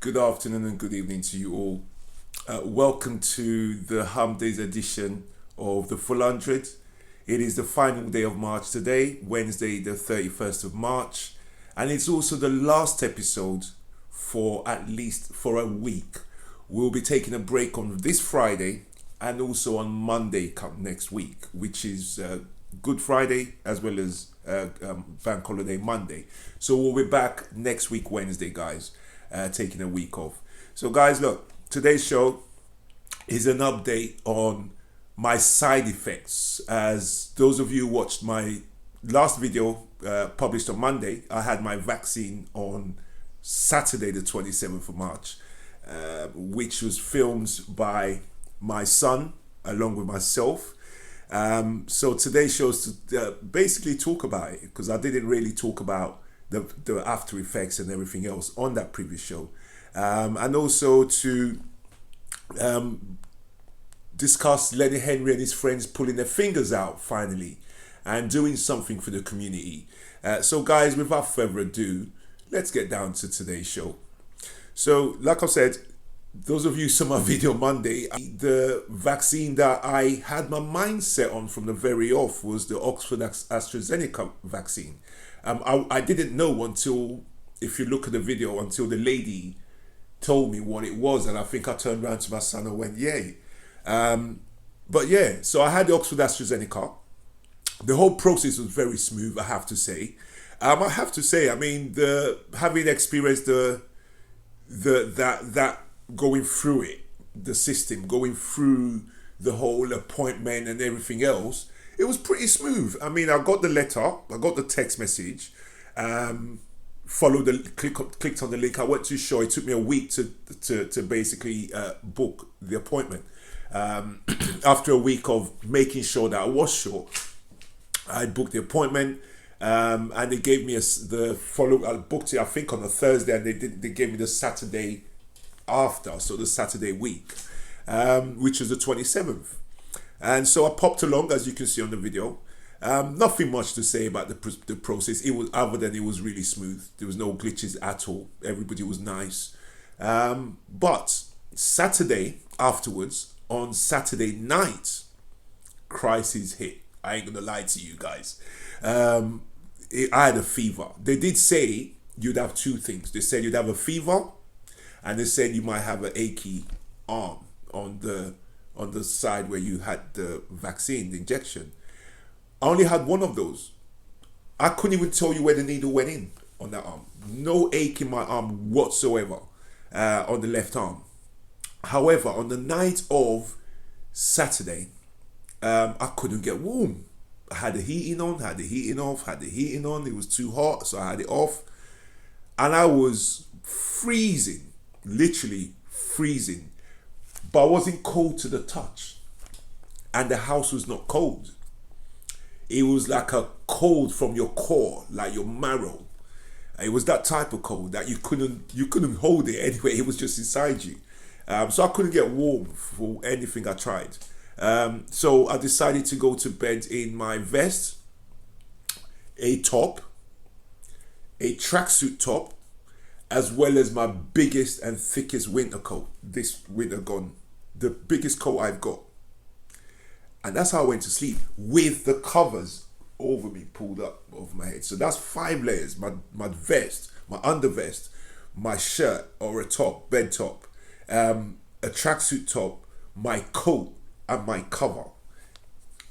Good afternoon and good evening to you all. Welcome to the Hum Days edition of the Full 100. It is the final day of March today, Wednesday, the 31st of March, and it's also the last episode for at least for a week. We'll be taking a break on this Friday and also on Monday come next week, which is Good Friday as well as Bank Holiday Monday. So we'll be back next week, Wednesday, guys. Taking a week off. So guys, look, today's show is an update on my side effects. As those of you who watched my last video published on Monday, I had my vaccine on Saturday the 27th of March, which was filmed by my son along with myself. So today's show is to basically talk about it, because I didn't really talk about the after effects and everything else on that previous show, and also to discuss Lenny Henry and his friends pulling their fingers out finally and doing something for the community. So guys, without further ado, let's get down to today's show. So like I said, those of you who saw my video Monday, the vaccine that I had my mind set on from the very off was the Oxford AstraZeneca vaccine. I didn't know until, if you look at the video, until the lady told me what it was, and I think I turned around to my son and went, yay. But yeah, so I had the Oxford AstraZeneca. The whole process was very smooth, I have to say. I mean, having experienced that going through it, the system, going through the whole appointment and everything else, it was pretty smooth. I mean, I got the letter, I got the text message, clicked on the link. I went to show. It took me a week to basically book the appointment. After a week of making sure that I was sure, I booked the appointment, and they gave me I booked it, I think, on a Thursday, and they gave me the Saturday after, so the Saturday week, which was the 27th. And so I popped along, as you can see on the video. Nothing much to say about the process. It was, other than it was really smooth. There was no glitches at all. Everybody was nice. But Saturday afterwards, on Saturday night, crisis hit. I ain't gonna lie to you guys. I had a fever. They did say you'd have two things. They said you'd have a fever, and they said you might have an achy arm on the side where you had the vaccine, the injection. I only had one of those. I couldn't even tell you where the needle went in on that arm. No ache in my arm whatsoever on the left arm. However, on the night of Saturday, I couldn't get warm. I had the heating on, had the heating off, had the heating on. It was too hot, so I had it off. And I was freezing, literally freezing. But I wasn't cold to the touch. And the house was not cold. It was like a cold from your core, like your marrow. It was that type of cold that you couldn't hold it anyway. It was just inside you. So I couldn't get warm for anything I tried. So I decided to go to bed in my vest, a top, a tracksuit top, as well as my biggest and thickest winter coat. This winter gone, the biggest coat I've got. And that's how I went to sleep, with the covers over me, pulled up over my head. So that's 5 layers: my vest, my undervest, my shirt or a top, bed top, a tracksuit top, my coat, and my cover.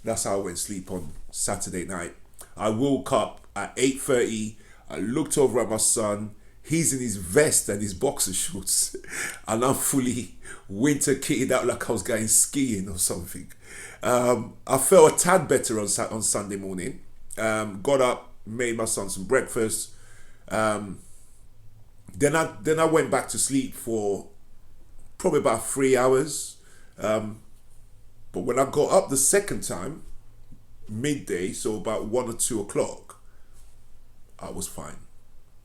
That's how I went to sleep on Saturday night. I woke up at 8:30. I looked over at my son. He's in his vest and his boxer shorts, and I'm fully winter kitted out like I was going skiing or something. I felt a tad better on Sunday morning. Got up, made my son some breakfast. Then I went back to sleep for probably about 3 hours. But when I got up the second time, midday, so about 1 or 2 o'clock, I was fine.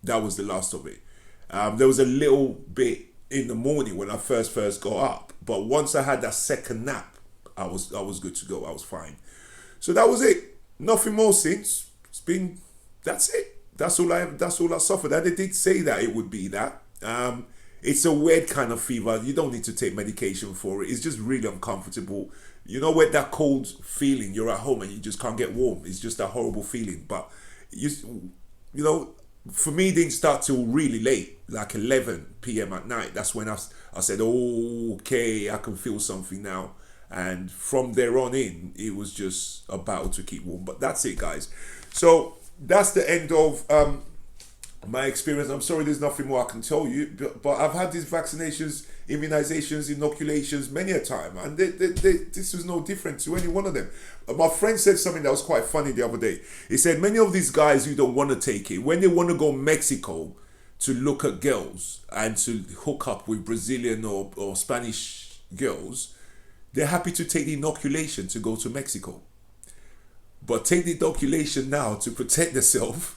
That was the last of it. There was a little bit in the morning when I first got up, but once I had that second nap, I was good to go. I was fine. So that was it. Nothing more since. That's it. That's all I suffered. And they did say that it would be that. It's a weird kind of fever. You don't need to take medication for it. It's just really uncomfortable. You know, with that cold feeling, you're at home and you just can't get warm. It's just a horrible feeling. But you know, for me, it didn't start till really late, like 11 p.m. at night. That's when I said, oh, okay, I can feel something now. And from there on in, it was just a battle to keep warm. But that's it, guys. So that's the end of my experience. I'm sorry there's nothing more I can tell you, but I've had these vaccinations, immunizations, inoculations many a time, and this was no different to any one of them. My friend said something that was quite funny the other day. He said many of these guys who don't want to take it, when they want to go to Mexico to look at girls and to hook up with Brazilian or Spanish girls, they're happy to take the inoculation to go to Mexico. But take the inoculation now to protect themselves,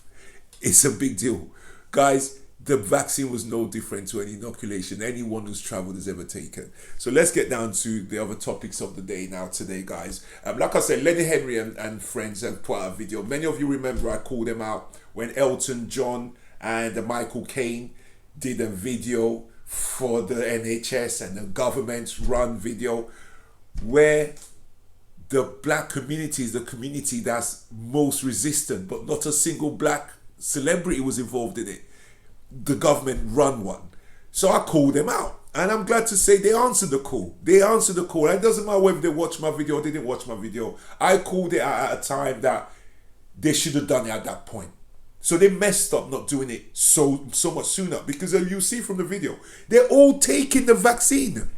it's a big deal. Guys, the vaccine was no different to an inoculation anyone who's traveled has ever taken. So let's get down to the other topics of the day now today, guys. Like I said, Lenny Henry and friends have put out a video. Many of you remember I called them out when Elton John and Michael Caine did a video for the NHS and the government's run video where the black community is the community that's most resistant, but not a single black celebrity was involved in it. The government run one. So I called them out, and I'm glad to say they answered the call. They answered the call. It doesn't matter whether they watched my video or they didn't watch my video. I called it at a time that they should have done it at that point. So they messed up not doing it so much sooner, because you see from the video, they're all taking the vaccine.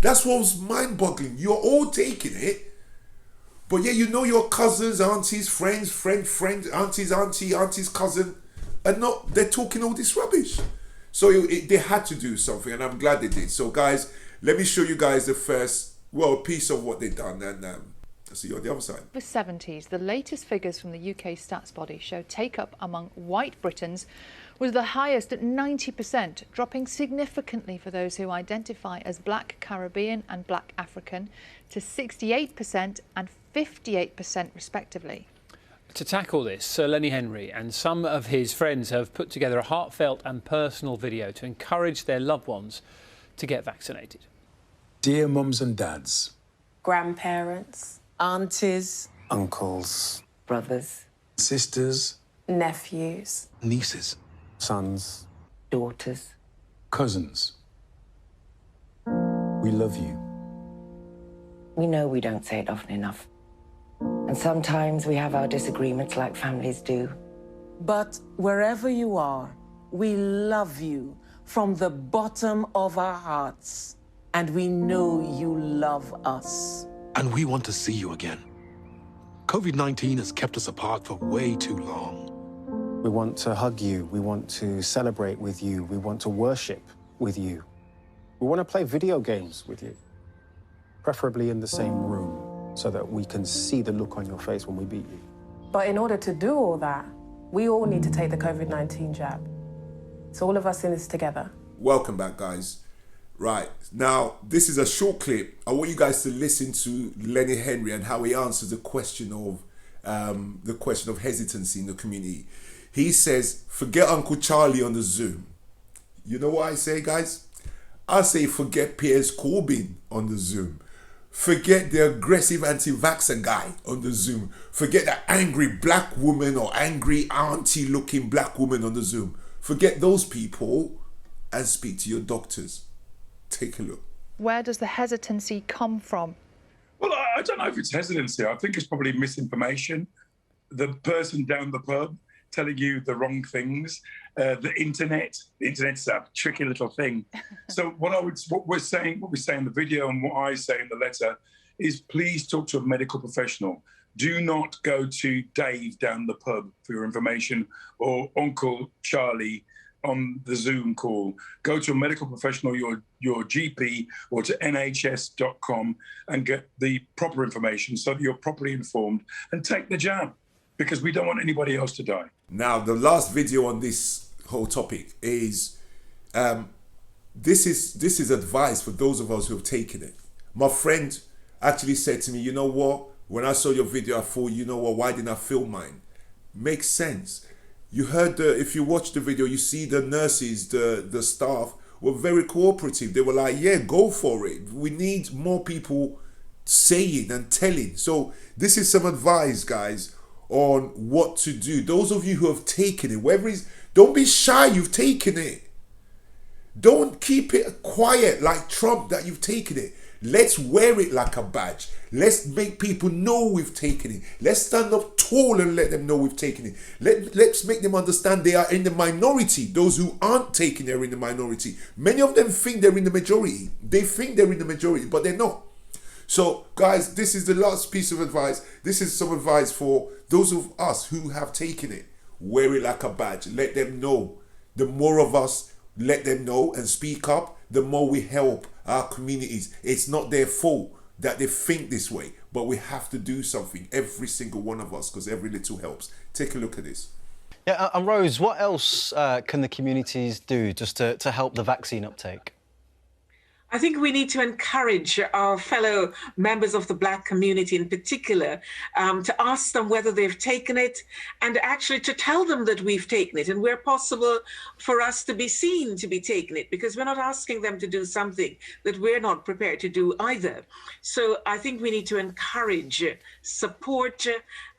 That's what was mind-boggling. You're all taking it, but yeah, you know your cousins, aunties, friends, auntie's cousin, and not, they're talking all this rubbish. So they had to do something, and I'm glad they did. So guys, let me show you guys the first, piece of what they've done, and I'll see you on the other side. The 70s, the latest figures from the UK stats body show take-up among white Britons was the highest at 90%, dropping significantly for those who identify as Black Caribbean and Black African to 68% and 58% respectively. To tackle this, Sir Lenny Henry and some of his friends have put together a heartfelt and personal video to encourage their loved ones to get vaccinated. Dear mums and dads, grandparents, aunties, uncles, brothers, sisters, nephews, nieces, sons, daughters, cousins, we love you. we know we don't say it often enough. And sometimes we have our disagreements like families do. But wherever you are, we love you from the bottom of our hearts. And we know you love us. And we want to see you again. COVID-19 has kept us apart for way too long. We want to hug you. We want to celebrate with you. We want to worship with you. We want to play video games with you, preferably in the same room, so that we can see the look on your face when we beat you. But in order to do all that, we all need to take the COVID-19 jab. So all of us in this together. Welcome back, guys. Right, now, this is a short clip. I want you guys to listen to Lenny Henry and how he answers the question of hesitancy in the community. He says, forget Uncle Charlie on the Zoom. You know what I say, guys? I say forget Piers Corbyn on the Zoom. Forget the aggressive anti-vaxxer guy on the Zoom. Forget that angry black woman or angry auntie-looking black woman on the Zoom. Forget those people and speak to your doctors. Take a look. Where does the hesitancy come from? Well, I don't know if it's hesitancy. I think it's probably misinformation. The person down the pub telling you the wrong things. The internet's a tricky little thing. So what we say in the video and what I say in the letter is please talk to a medical professional. Do not go to Dave down the pub for your information or Uncle Charlie on the Zoom call. Go to a medical professional, your GP, or to nhs.com and get the proper information so that you're properly informed and take the jab, because we don't want anybody else to die. Now, the last video on this whole topic is this is advice for those of us who have taken it. My friend actually said to me, you know what? When I saw your video, I thought, you know what? Why didn't I film mine? Makes sense. You heard if you watch the video, you see the nurses, the staff, were very cooperative. They were like, yeah, go for it. We need more people saying and telling. So this is some advice, guys, on what to do. Those of you who have taken it, whether it's, don't be shy, you've taken it. Don't keep it quiet like Trump that you've taken it. Let's wear it like a badge. Let's make people know we've taken it. Let's stand up tall and let them know we've taken it. Let's make them understand they are in the minority. Those who aren't taking it are in the minority. Many of them think they're in the majority. They think they're in the majority, but they're not. So, guys, this is the last piece of advice. This is some advice for those of us who have taken it. Wear it like a badge. Let them know. The more of us let them know and speak up, the more we help our communities. It's not their fault that they think this way, but we have to do something, every single one of us, because every little helps. Take a look at this. Yeah, and Rose, what else can the communities do just to help the vaccine uptake? I think we need to encourage our fellow members of the Black community in particular to ask them whether they've taken it, and actually to tell them that we've taken it, and where possible for us to be seen to be taking it, because we're not asking them to do something that we're not prepared to do either. So I think we need to encourage, support,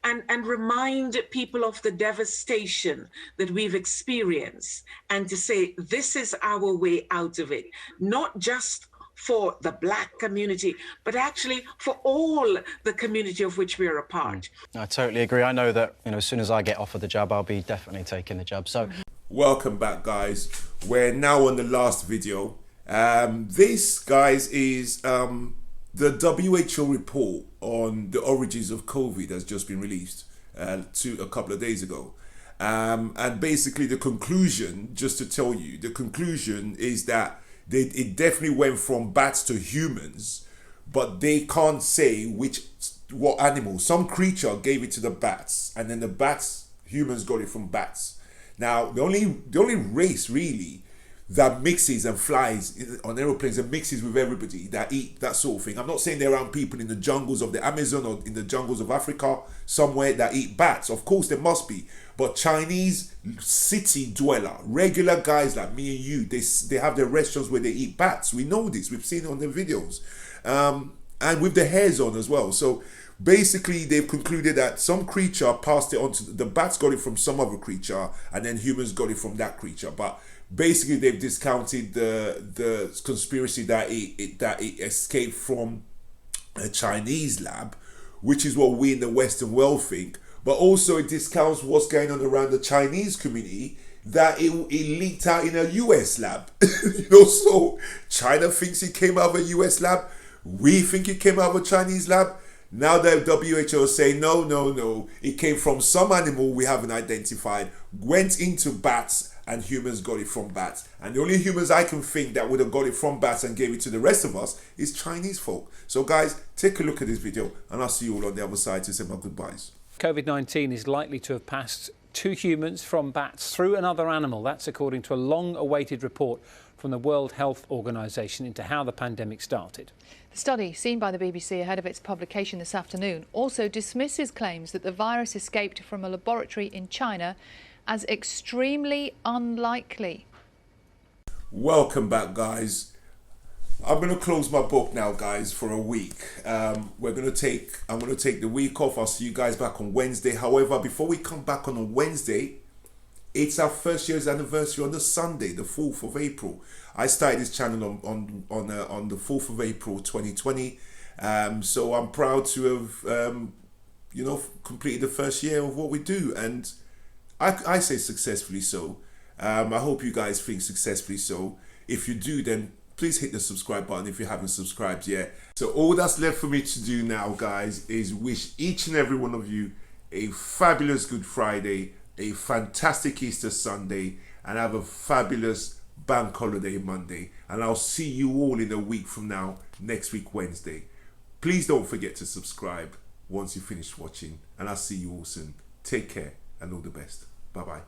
and remind people of the devastation that we've experienced, and to say this is our way out of it, not just for the Black community, but actually for all the community of which we're a part. I totally agree. I know that, you know, as soon as I get offered the jab, I'll be definitely taking the jab. So, welcome back, guys. We're now on the last video. This, guys, is the WHO report on the origins of COVID has just been released a couple of days ago. And basically the conclusion, just to tell you, the conclusion is that it definitely went from bats to humans, but they can't say what animal. Some creature gave it to the bats, and then humans got it from bats. Now, the only race really that mixes and flies on aeroplanes and mixes with everybody that eat that sort of thing. I'm not saying there aren't people in the jungles of the Amazon or in the jungles of Africa somewhere that eat bats. Of course there must be. But Chinese city dweller, regular guys like me and you, they have their restaurants where they eat bats. We know this. We've seen it on their videos. And with the hairs on as well. So basically they've concluded that some creature passed it on to the bats, got it from some other creature, and then humans got it from that creature. But basically, they've discounted the conspiracy that it escaped from a Chinese lab, which is what we in the Western world think. But also, it discounts what's going on around the Chinese community, that it leaked out in a US lab. So China thinks it came out of a US lab. We think it came out of a Chinese lab. Now the WHO is saying, no, it came from some animal we haven't identified, went into bats, and humans got it from bats. And the only humans I can think that would have got it from bats and gave it to the rest of us is Chinese folk. So guys, take a look at this video, and I'll see you all on the other side to say my goodbyes. COVID-19 is likely to have passed 2 humans from bats through another animal. That's according to a long-awaited report from the World Health Organization into how the pandemic started. The study, seen by the BBC ahead of its publication this afternoon, also dismisses claims that the virus escaped from a laboratory in China as extremely unlikely. Welcome back, guys. I'm going to close my book now, guys, for a week. I'm going to take the week off. I'll see you guys back on Wednesday. However, before we come back on a Wednesday, it's our first year's anniversary on the Sunday, the 4th of April. I started this channel on the 4th of April 2020. So I'm proud to have completed the first year of what we do, and I say successfully so. I hope you guys think successfully so. If you do, then please hit the subscribe button if you haven't subscribed yet. So all that's left for me to do now, guys, is wish each and every one of you a fabulous Good Friday, a fantastic Easter Sunday, and have a fabulous Bank Holiday Monday. And I'll see you all in a week from now, next week Wednesday. Please don't forget to subscribe once you finish watching, and I'll see you all soon. Take care and all the best. Bye-bye.